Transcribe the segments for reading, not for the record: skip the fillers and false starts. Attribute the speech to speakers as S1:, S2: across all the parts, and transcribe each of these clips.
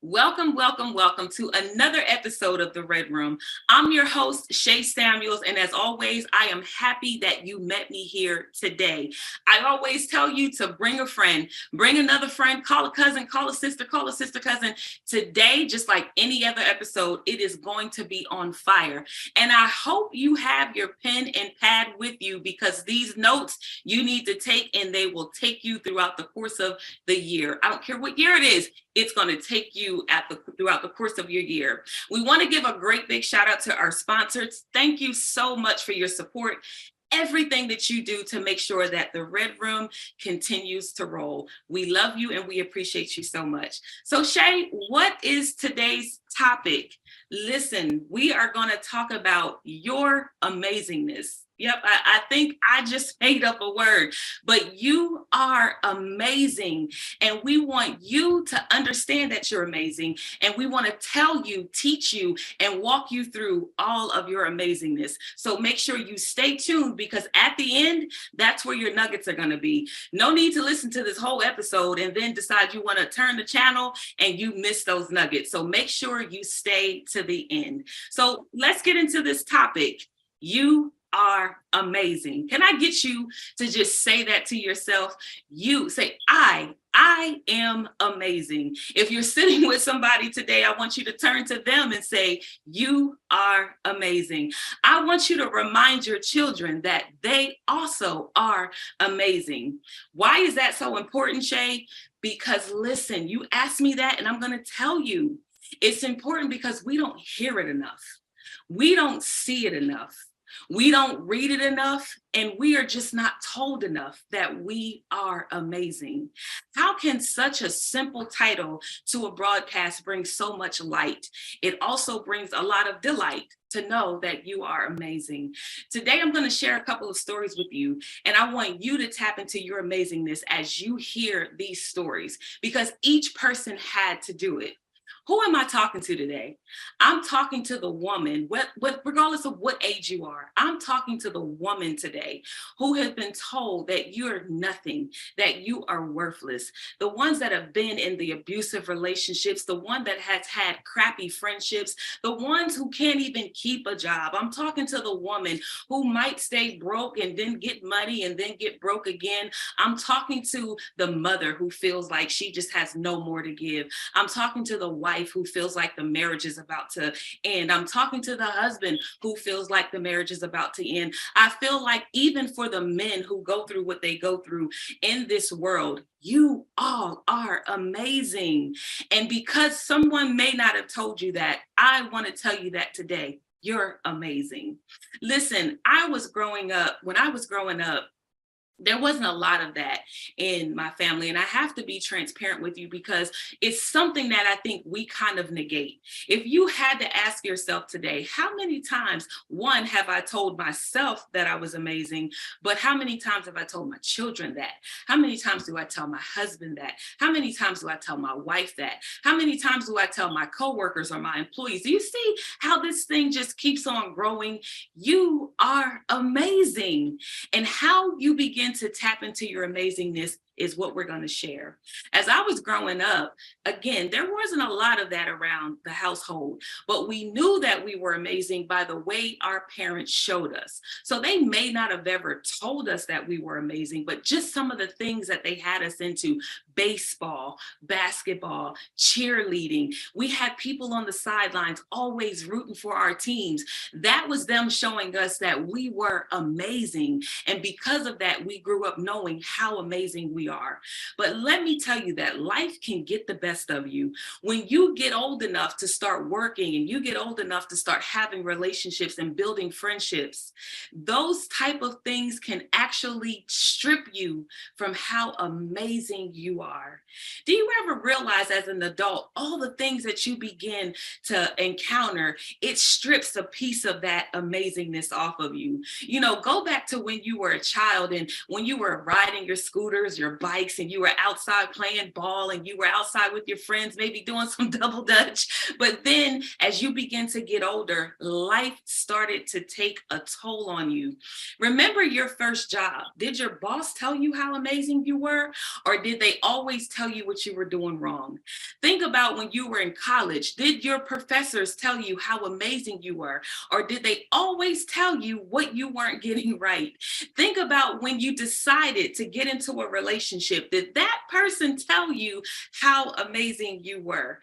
S1: Welcome, welcome, welcome to another episode of The Red Room. I'm your host, Shay Samuels, and as always, I am happy that you met me here today. I always tell you to bring a friend, bring another friend, call a cousin, call a sister cousin. Today, just like any other episode, it is going to be on fire. And I hope you have your pen and pad with you because these notes you need to take and they will take you throughout the course of the year. I don't care what year it is. It's going to take you throughout the course of your year. We want to give a great big shout out to our sponsors. Thank you so much for your support. Everything that you do to make sure that the Red Room continues to roll. We love you and we appreciate you so much. So Shay, what is today's topic? Listen, we are going to talk about your amazingness. Yep, I think I just made up a word, but you are amazing. And we want you to understand that you're amazing. And we want to tell you, teach you, and walk you through all of your amazingness. So make sure you stay tuned because at the end, that's where your nuggets are going to be. No need to listen to this whole episode and then decide you want to turn the channel and you miss those nuggets. So make sure you stay to the end. So let's get into this topic. You are amazing. Can I get you to just say that to yourself? You say, I am amazing. If you're sitting with somebody today, I want you to turn to them and say, you are amazing. I want you to remind your children that they also are amazing. Why is that so important, Shay? Because listen, you asked me that and I'm going to tell you, it's important because we don't hear it enough. We don't see it enough. We don't read it enough, and we are just not told enough that we are amazing. How can such a simple title to a broadcast bring so much light? It also brings a lot of delight to know that you are amazing. Today, I'm going to share a couple of stories with you, and I want you to tap into your amazingness as you hear these stories, because each person had to do it. Who am I talking to today? I'm talking to the woman, regardless of what age you are. I'm talking to the woman today who has been told that you're nothing, that you are worthless. The ones that have been in the abusive relationships, the one that has had crappy friendships, the ones who can't even keep a job. I'm talking to the woman who might stay broke and then get money and then get broke again. I'm talking to the mother who feels like she just has no more to give. I'm talking to the wife who feels like the marriage is about to end. I'm talking to the husband who feels like the marriage is about to end. I feel like even for the men who go through what they go through in this world, you all are amazing. And because someone may not have told you that, I want to tell you that today, you're amazing. Listen, when I was growing up, there wasn't a lot of that in my family. And I have to be transparent with you because it's something that I think we kind of negate. If you had to ask yourself today, how many times, one, have I told myself that I was amazing, but how many times have I told my children that? How many times do I tell my husband that? How many times do I tell my wife that? How many times do I tell my coworkers or my employees? Do you see how this thing just keeps on growing? You are amazing. And how you begin to tap into your amazingness is what we're going to share. As I was growing up, again, there wasn't a lot of that around the household, but we knew that we were amazing by the way our parents showed us. So they may not have ever told us that we were amazing, but just some of the things that they had us into: baseball, basketball, cheerleading. We had people on the sidelines always rooting for our teams. That was them showing us that we were amazing. And because of that, we grew up knowing how amazing we are. But let me tell you that life can get the best of you. When you get old enough to start working and you get old enough to start having relationships and building friendships, those type of things can actually strip you from how amazing you are. Do you ever realize as an adult, all the things that you begin to encounter, it strips a piece of that amazingness off of you? You know, go back to when you were a child and when you were riding your scooters, your your bikes and you were outside playing ball and you were outside with your friends, maybe doing some double dutch. But then as you begin to get older, life started to take a toll on you. Remember your first job. Did your boss tell you how amazing you were? Or did they always tell you what you were doing wrong? Think about when you were in college. Did your professors tell you how amazing you were? Or did they always tell you what you weren't getting right? Think about when you decided to get into a relationship. Did that person tell you how amazing you were?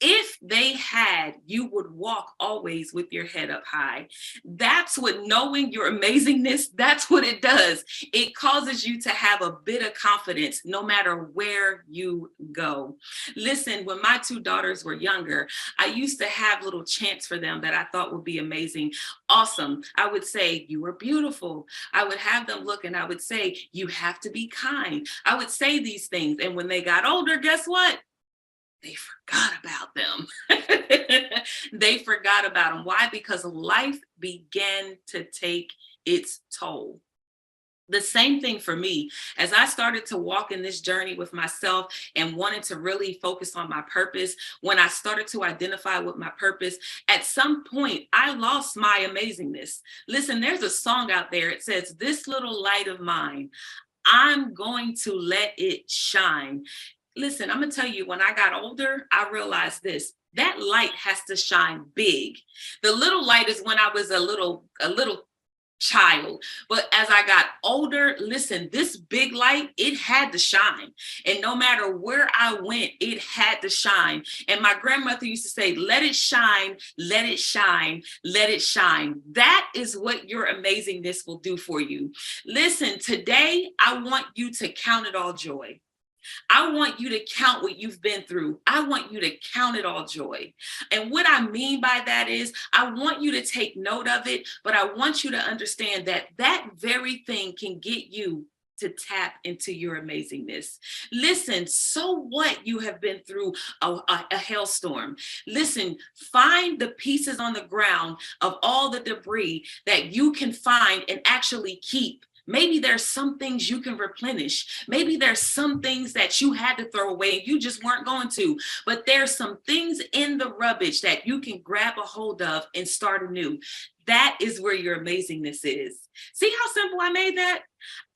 S1: If they had, you would walk always with your head up high. That's what knowing your amazingness, that's what it does. It causes you to have a bit of confidence no matter where you go. Listen, when my two daughters were younger, I used to have little chants for them that I thought would be amazing. Awesome. I would say, you are beautiful. I would have them look and I would say, you have to be kind. I would say these things. And when they got older, guess what? They forgot about them. They forgot about them. Why? Because life began to take its toll. The same thing for me. As I started to walk in this journey with myself and wanted to really focus on my purpose, when I started to identify with my purpose, at some point, I lost my amazingness. Listen, there's a song out there. It says, "This little light of mine, I'm going to let it shine." Listen, I'm going to tell you, when I got older, I realized this. That light has to shine big. The little light is when I was a little child. But as I got older, listen, this big light, it had to shine. And no matter where I went, it had to shine. And my grandmother used to say, let it shine, let it shine, let it shine. That is what your amazingness will do for you. Listen, today, I want you to count it all joy. I want you to count what you've been through. I want you to count it all joy. And what I mean by that is I want you to take note of it, but I want you to understand that that very thing can get you to tap into your amazingness. Listen, so what you have been through a hailstorm. Listen, find the pieces on the ground of all the debris that you can find and actually keep. Maybe there's some things you can replenish. Maybe there's some things that you had to throw away and you just weren't going to. But there's some things in the rubbish that you can grab a hold of and start anew. That is where your amazingness is. See how simple I made that?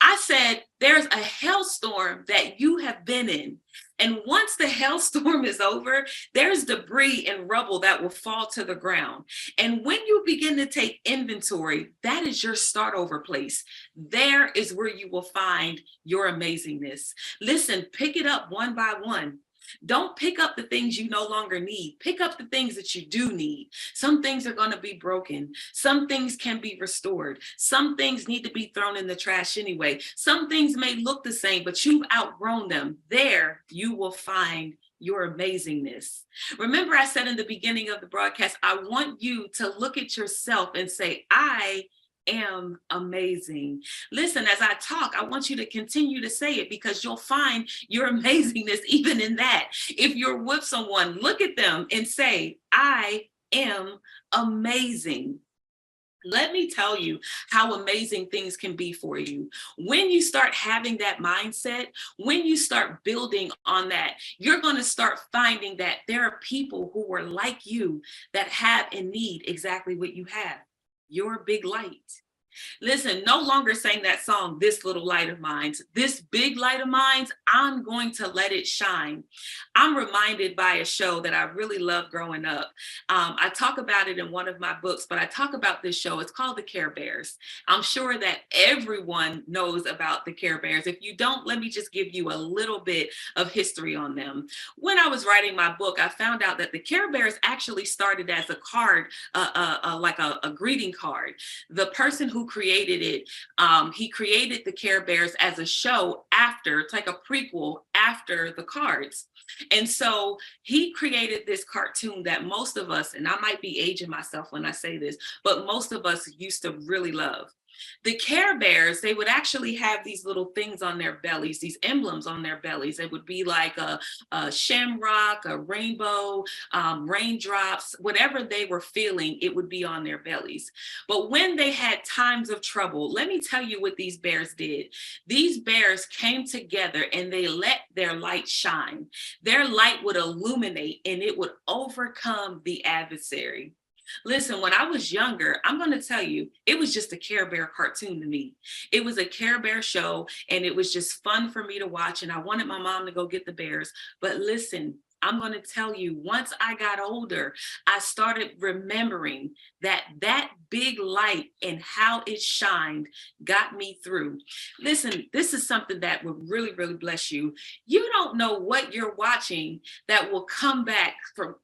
S1: I said there's a hailstorm that you have been in. And once the hailstorm is over, there's debris and rubble that will fall to the ground. And when you begin to take inventory, that is your start over place. There is where you will find your amazingness. Listen, pick it up one by one. Don't pick up the things you no longer need. Pick up the things that you do need. Some things are going to be broken. Some things can be restored. Some things need to be thrown in the trash anyway. Some things may look the same, but you've outgrown them. There you will find your amazingness. Remember, I said in the beginning of the broadcast, I want you to look at yourself and say, I am amazing. Listen, as I talk, I want you to continue to say it because you'll find your amazingness even in that. If you're with someone, look at them and say, I am amazing. Let me tell you how amazing things can be for you. When you start having that mindset, when you start building on that, you're going to start finding that there are people who are like you that have and need exactly what you have. Your big light. Listen, no longer saying that song, "This Little Light of Mine," this big light of mine, I'm going to let it shine. I'm reminded by a show that I really loved growing up. I talk about it in one of my books, but I talk about this show. It's called The Care Bears. I'm sure that everyone knows about the Care Bears. If you don't, let me just give you a little bit of history on them. When I was writing my book, I found out that the Care Bears actually started as a card, like a greeting card. The person who created it, he created the Care Bears as a show after, it's like a prequel after the cards. And so he created this cartoon that most of us, and I might be aging myself when I say this, but most of us used to really love. The Care Bears, they would actually have these little things on their bellies, these emblems on their bellies. It would be like a shamrock, a rainbow, raindrops, whatever they were feeling, it would be on their bellies. But when they had times of trouble, let me tell you what these bears did. These bears came together and they let their light shine. Their light would illuminate and it would overcome the adversary. Listen, when I was younger, I'm going to tell you, it was just a Care Bear cartoon to me. It was a Care Bear show, and it was just fun for me to watch. And I wanted my mom to go get the bears. But listen, I'm going to tell you, once I got older, I started remembering that that big light and how it shined got me through. Listen, this is something that would really, really bless you. You don't know what you're watching that will come back from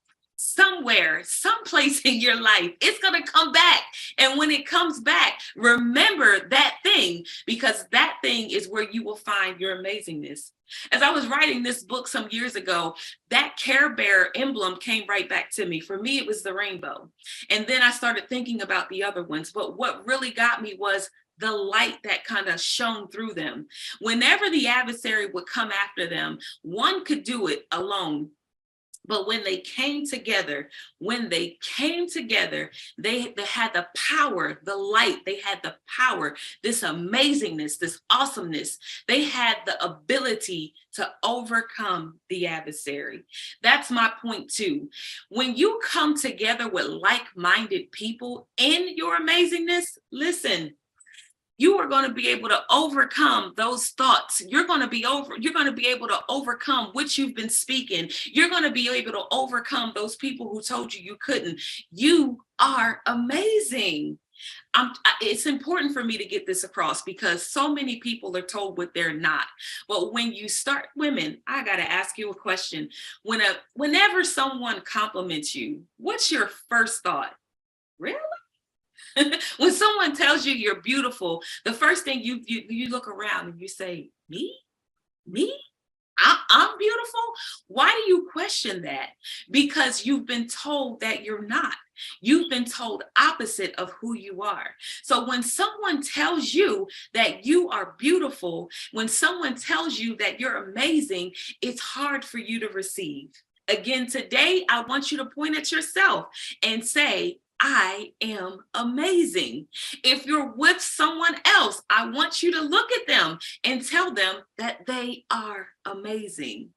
S1: somewhere, someplace in your life. It's going to come back. And when it comes back, remember that thing, because that thing is where you will find your amazingness. As I was writing this book some years ago, that Care Bear emblem came right back to me. For me, it was the rainbow. And then I started thinking about the other ones. But what really got me was the light that kind of shone through them. Whenever the adversary would come after them, one could do it alone. But when they came together, they had the power, the light, they had the power, this amazingness, this awesomeness. They had the ability to overcome the adversary. That's my point too. When you come together with like-minded people in your amazingness, listen, you are going to be able to overcome those thoughts. You're going to be able to overcome what you've been speaking. You're going to be able to overcome those people who told you couldn't. You are amazing. It's important for me to get this across because so many people are told what they're not. But when you start, women, I got to ask you a question. Whenever someone compliments you, what's your first thought? Really? When someone tells you you're beautiful, the first thing you look around and you say, me? I'm beautiful? Why do you question that? Because you've been told that you're not. You've been told opposite of who you are. So when someone tells you that you are beautiful, when someone tells you that you're amazing, it's hard for you to receive. Again, today, I want you to point at yourself and say, I am amazing. If you're with someone else, I want you to look at them and tell them that they are amazing.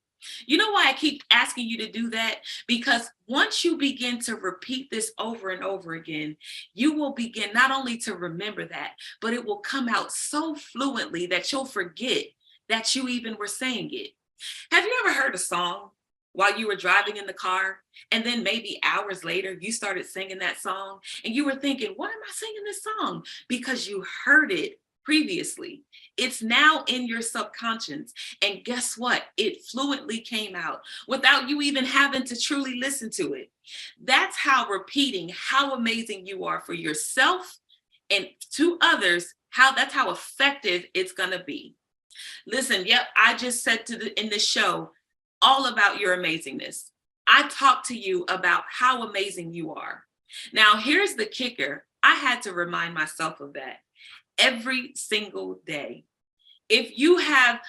S1: You know why I keep asking you to do that? Because once you begin to repeat this over and over again, you will begin not only to remember that, but it will come out so fluently that you'll forget that you even were saying it. Have you ever heard a song while you were driving in the car, and then maybe hours later you started singing that song and you were thinking, why am I singing this song? Because you heard it previously. It's now in your subconscious, and guess what? It fluently came out without you even having to truly listen to it. That's how repeating how amazing you are for yourself and to others, that's how effective it's going to be. Listen, yep, I just said in this show all about your amazingness. I talked to you about how amazing you are. Now, here's the kicker. I had to remind myself of that every single day. If you have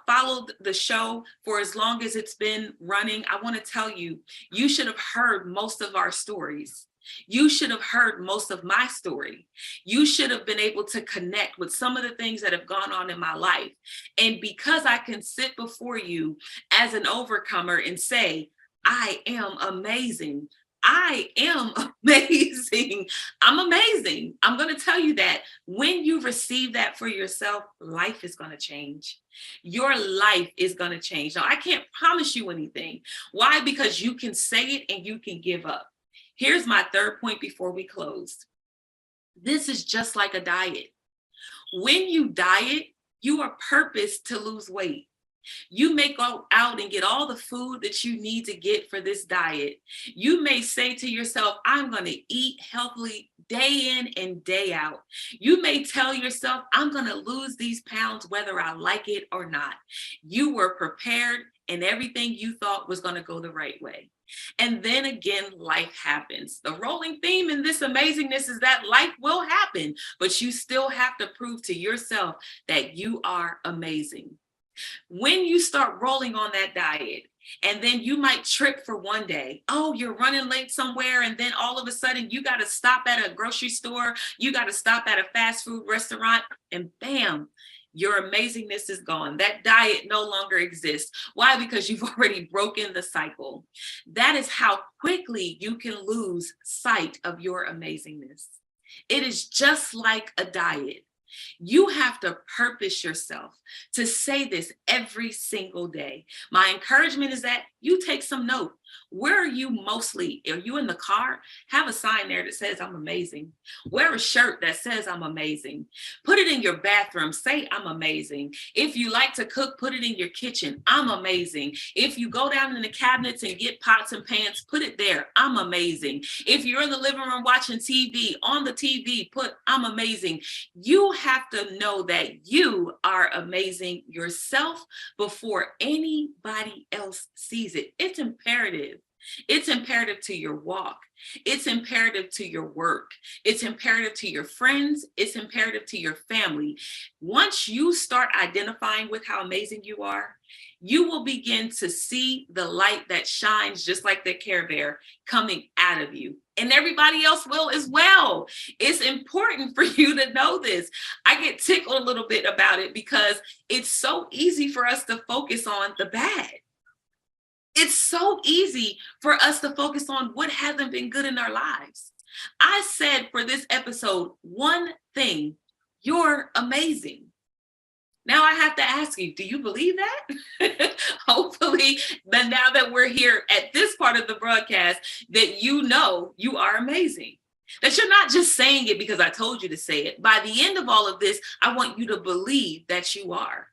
S1: followed the show for as long as it's been running, I want to tell you, you should have heard most of our stories. You should have heard most of my story. You should have been able to connect with some of the things that have gone on in my life. And because I can sit before you as an overcomer and say, I am amazing. I am amazing. I'm amazing. I'm going to tell you that when you receive that for yourself, life is going to change. Your life is going to change. Now, I can't promise you anything. Why? Because you can say it and you can give up. Here's my third point before we close. This is just like a diet. When you diet, you are purposed to lose weight. You may go out and get all the food that you need to get for this diet. You may say to yourself, I'm going to eat healthily day in and day out. You may tell yourself, I'm going to lose these pounds whether I like it or not. You were prepared and everything you thought was going to go the right way. And then again, life happens. The rolling theme in this amazingness is that life will happen, but you still have to prove to yourself that you are amazing. When you start rolling on that diet, and then you might trip for one day. Oh, you're running late somewhere. And then all of a sudden you got to stop at a grocery store. You got to stop at a fast food restaurant and bam, your amazingness is gone. That diet no longer exists. Why? Because you've already broken the cycle. That is how quickly you can lose sight of your amazingness. It is just like a diet. You have to purpose yourself to say this every single day. My encouragement is that you take some note. Where are you mostly? Are you in the car? Have a sign there that says I'm amazing. Wear a shirt that says I'm amazing. Put it in your bathroom. Say I'm amazing. If you like to cook, put it in your kitchen. I'm amazing. If you go down in the cabinets and get pots and pans, put it there. I'm amazing. If you're in the living room watching TV, on the TV, put I'm amazing. You have to know that you are amazing yourself before anybody else sees it. It's imperative. It's imperative to your walk. It's imperative to your work. It's imperative to your friends. It's imperative to your family. Once you start identifying with how amazing you are, you will begin to see the light that shines just like the Care Bear coming out of you. And everybody else will as well. It's important for you to know this. I get tickled a little bit about it because it's so easy for us to focus on the bad. It's so easy for us to focus on what hasn't been good in our lives. I said for this episode, one thing, you're amazing. Now I have to ask you, do you believe that? Hopefully, but now that we're here at this part of the broadcast, that you know you are amazing. That you're not just saying it because I told you to say it. By the end of all of this, I want you to believe that you are.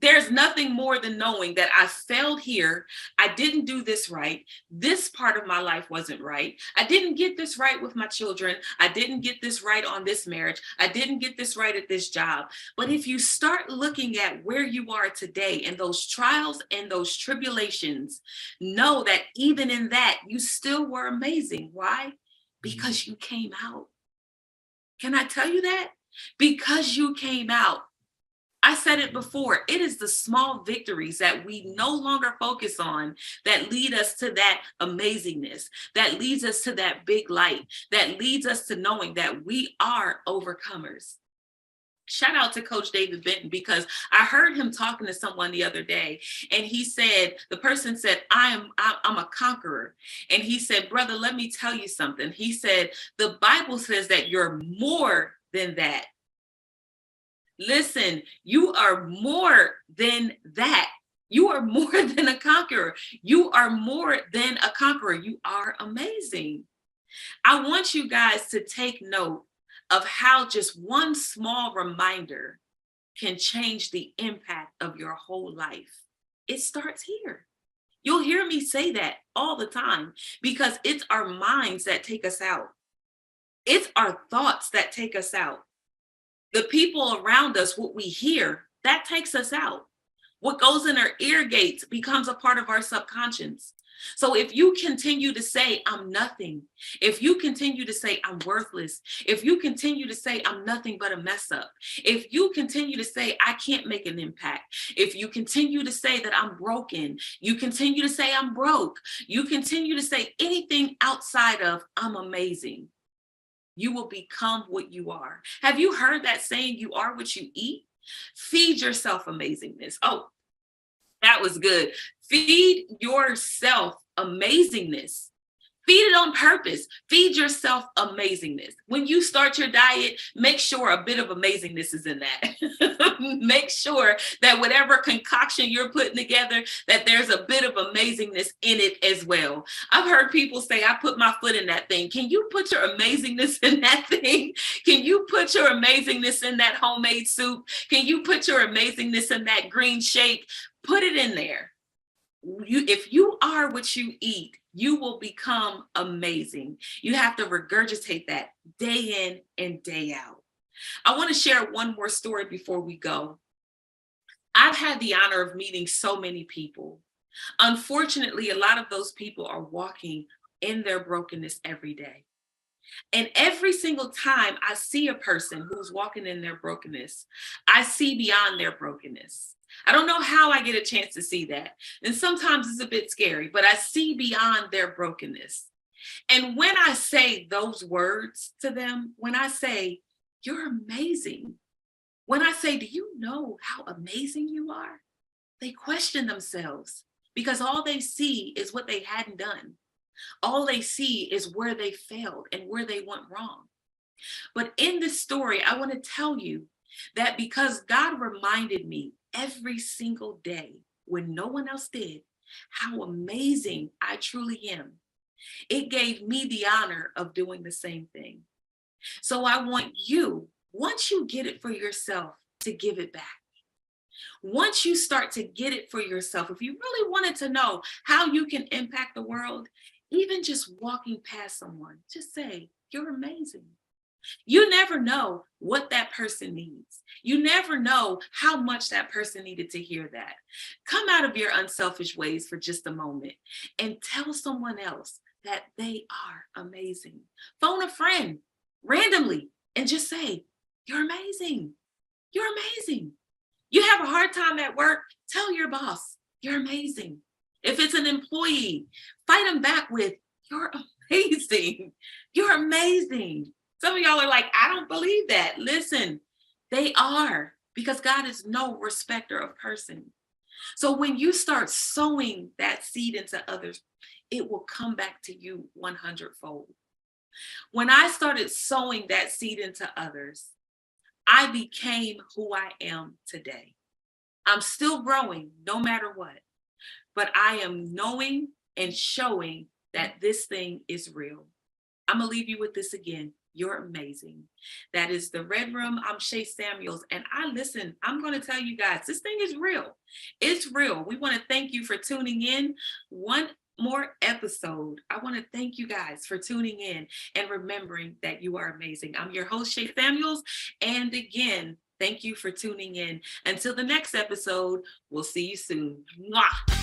S1: There's nothing more than knowing that I failed here. I didn't do this right. This part of my life wasn't right. I didn't get this right with my children. I didn't get this right on this marriage. I didn't get this right at this job. But if you start looking at where you are today and those trials and those tribulations, know that even in that, you still were amazing. Why? Because you came out. Can I tell you that? Because you came out. I said it before, it is the small victories that we no longer focus on that lead us to that amazingness, that leads us to that big light, that leads us to knowing that we are overcomers. Shout out to Coach David Benton, because I heard him talking to someone the other day, and he said, the person said, I'm a conqueror. And he said, brother, let me tell you something. He said, the Bible says that you're more than that. Listen, you are more than that. You are more than a conqueror. You are more than a conqueror. You are amazing. I want you guys to take note of how just one small reminder can change the impact of your whole life. It starts here. You'll hear me say that all the time because it's our minds that take us out. It's our thoughts that take us out. The people around us, what we hear, that takes us out. What goes in our ear gates becomes a part of our subconscious. So if you continue to say, I'm nothing, if you continue to say, I'm worthless, if you continue to say, I'm nothing but a mess up, if you continue to say, I can't make an impact, if you continue to say that I'm broken, you continue to say I'm broke, you continue to say anything outside of I'm amazing, you will become what you are. Have you heard that saying, you are what you eat? Feed yourself amazingness. Oh, that was good. Feed yourself amazingness. Feed it on purpose. Feed yourself amazingness. When you start your diet, make sure a bit of amazingness is in that. Make sure that whatever concoction you're putting together, that there's a bit of amazingness in it as well. I've heard people say, I put my foot in that thing. Can you put your amazingness in that thing? Can you put your amazingness in that homemade soup? Can you put your amazingness in that green shake? Put it in there. If you are what you eat, you will become amazing. You have to regurgitate that day in and day out. I want to share one more story before we go. I've had the honor of meeting so many people. Unfortunately, a lot of those people are walking in their brokenness every day. And every single time I see a person who's walking in their brokenness, I see beyond their brokenness. I don't know how I get a chance to see that. And sometimes it's a bit scary, but I see beyond their brokenness. And when I say those words to them, when I say, you're amazing, when I say, do you know how amazing you are? They question themselves because all they see is what they hadn't done. All they see is where they failed and where they went wrong. But in this story, I want to tell you that because God reminded me every single day when no one else did, how amazing I truly am. It gave me the honor of doing the same thing. So I want you, once you get it for yourself, to give it back. Once you start to get it for yourself, if you really wanted to know how you can impact the world, even just walking past someone, just say, you're amazing. You never know what that person needs. You never know how much that person needed to hear that. Come out of your unselfish ways for just a moment and tell someone else that they are amazing. Phone a friend randomly and just say, you're amazing. You're amazing. You have a hard time at work, tell your boss, you're amazing. If it's an employee, fight them back with, you're amazing. You're amazing. Some of y'all are like, I don't believe that. Listen, they are, because God is no respecter of person. So when you start sowing that seed into others, it will come back to you 100-fold. When I started sowing that seed into others, I became who I am today. I'm still growing no matter what, but I am knowing and showing that this thing is real. I'm going to leave you with this again. You're amazing. That is the Red Room. I'm Shay Samuels. And I'm going to tell you guys, this thing is real. It's real. We want to thank you for tuning in. One more episode. I want to thank you guys for tuning in and remembering that you are amazing. I'm your host, Shay Samuels. And again, thank you for tuning in. Until the next episode, we'll see you soon. Mwah!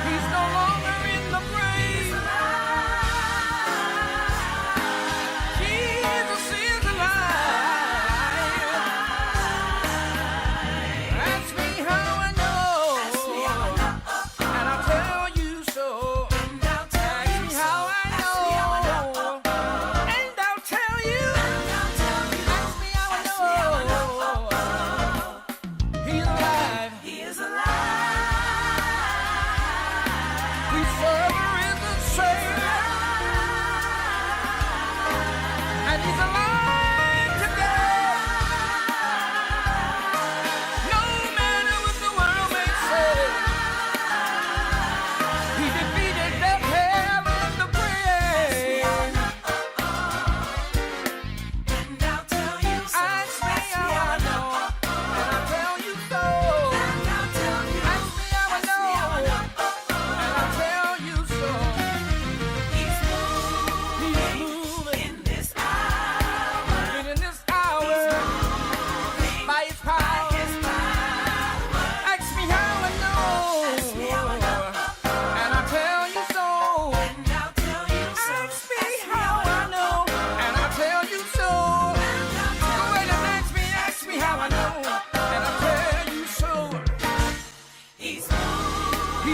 S2: He's no longer in the grave.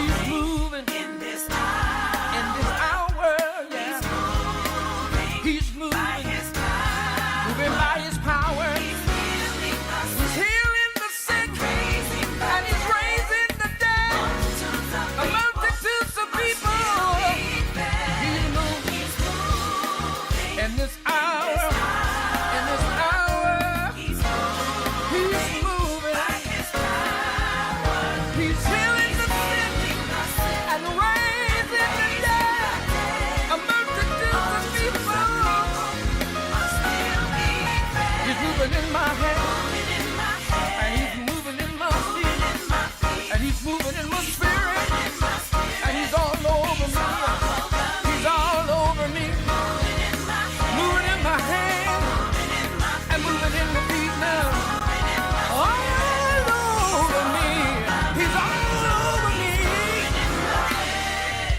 S2: He's moving in this hour, yeah. He's moving by His power. Moving by His power. He's healing the sick, and He's raising the dead. A multitudes of people. He's moving in this hour. In this hour, He's moving by His power. He's healing the sick and raising the dead. A multitude of people. He's moving in my hand, and He's moving in my feet, and He's moving in my spirit, and He's all over me. He's all over me, moving in my hand and moving in my feet now. All over me, He's all over me.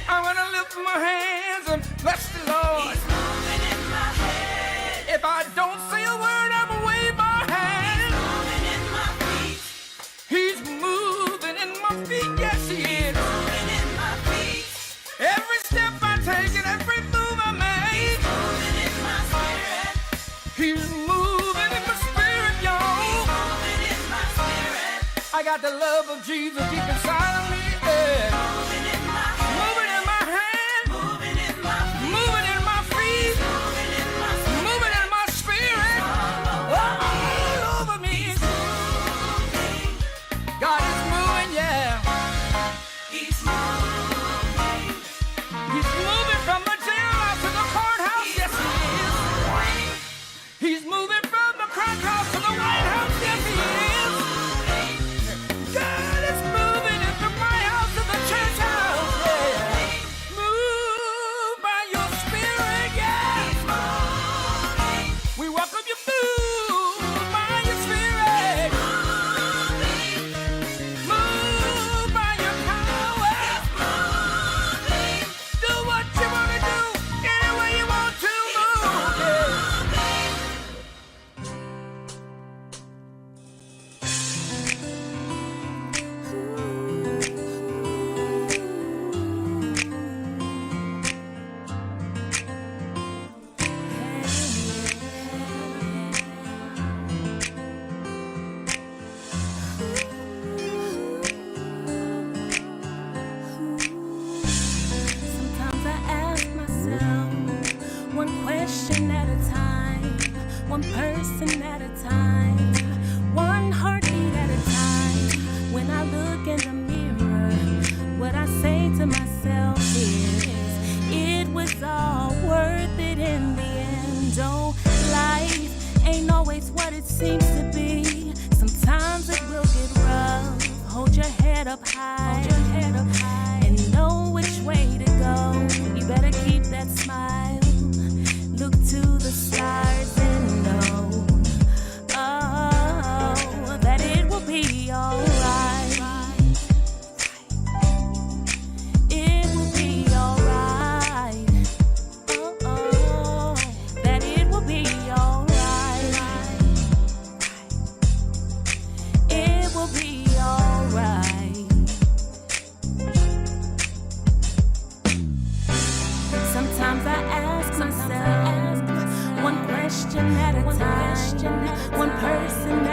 S2: I'm gonna lift my hands and bless the Lord. If I don't say a word, I'm gonna wave my hand. He's moving in my feet, yes He is. Every step I take and every move I make, He's moving in my spirit, y'all. I got the love of Jesus deep inside of me, yeah. Moving in my hand, moving in my feet, moving in my spirit, all over me. God is moving, yeah. He's moving from the jailhouse to the courthouse, yes He is. He's moving from the crack house to the White House, yes He is. God is moving in from my house to the church house, yeah. Move by Your spirit, yeah. We welcome You, move by Your spirit. Move by Your power. Do what You want to do, any way You want to move, yeah.
S3: Sometimes I ask myself, one question at a time, one person at a time, one heartbeat at a time. When I look in the mirror, what I say to myself is, it was all worth it in the end. Oh, life ain't always what it seems to be. Sometimes it will get rough. Hold your head up high, and know which way to go. You better keep that smile. Look to the stars and know, oh, that it will be alright. It will be alright. Oh, that it will be alright. It will be alright. Sometimes I ask myself, one question at a time, one person